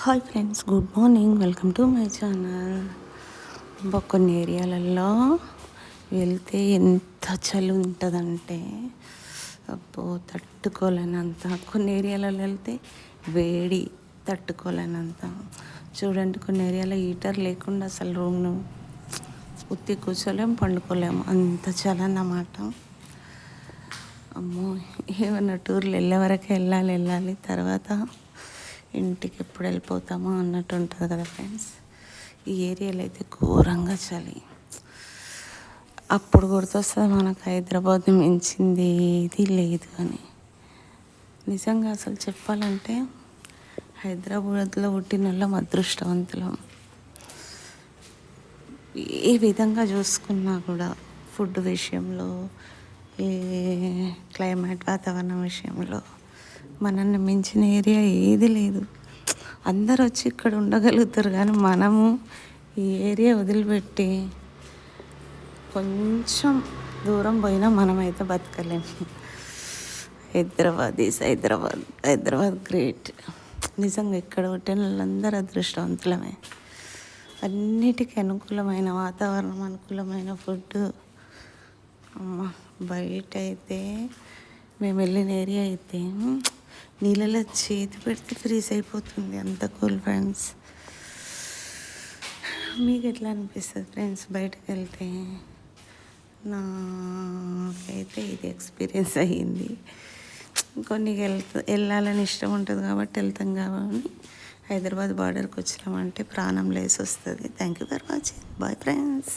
Hi friends, good morning. Welcome to my channel. కొన్ని ఏరియాలలో వెళ్తే ఎంత చలి ఉంటుందంటే అబ్బో తట్టుకోలేనంత. కొన్ని ఏరియాలలో వెళ్తే వేడి తట్టుకోలేనంత. చూడండి, కొన్ని ఏరియాలో హీటర్ లేకుండా అసలు రూమ్ను ఉత్తి కూర్చోలేము, పండుకోలేము, అంత చలి అన్నమాట. అమ్మో, ఏమన్నా టూర్లు వెళ్ళే వరకే వెళ్ళాలి, తర్వాత ఇంటికి ఎప్పుడు వెళ్ళిపోతామో అన్నట్టు ఉంటుంది కదా ఫ్రెండ్స్. ఈ ఏరియాలో అయితే ఘోరంగా చలి. అప్పుడు గుర్తొస్తుంది మనకు హైదరాబాద్ మించింది ఏది లేదు అని. నిజంగా అసలు చెప్పాలంటే హైదరాబాద్లో పుట్టిన వాళ్ళం అదృష్టవంతులం. ఏ విధంగా చూసుకున్నా కూడా ఫుడ్ విషయంలో, ఏ క్లైమేట్ వాతావరణం విషయంలో మనల్ని మించిన ఏరియా ఏది లేదు. అందరు వచ్చి ఇక్కడ ఉండగలుగుతారు, కానీ మనము ఈ ఏరియా వదిలిపెట్టి కొంచెం దూరం పోయినా మనమైతే బతకలేము. హైదరాబాద్ గ్రేట్. నిజంగా ఇక్కడ పుట్టిన వాళ్ళందరూ అదృష్టవంతులమే. అన్నిటికీ అనుకూలమైన వాతావరణం, అనుకూలమైన ఫుడ్. బయట అయితే మేము వెళ్ళిన ఏరియా అయితే నీళ్ళలో చేతి పెడితే ఫ్రీజ్ అయిపోతుంది, అంత కూల్ ఫ్రెండ్స్. మీకు ఎట్లా అనిపిస్తుంది ఫ్రెండ్స్ బయటకు వెళ్తే? నాకైతే ఇది ఎక్స్పీరియన్స్ అయ్యింది. కొన్ని వెళ్ళాలని ఇష్టం ఉంటుంది కాబట్టి వెళ్తాం. కాబట్టి హైదరాబాద్ బార్డర్కి వచ్చినామంటే ప్రాణం లేసి వస్తుంది. Thank you for watching. Bye friends.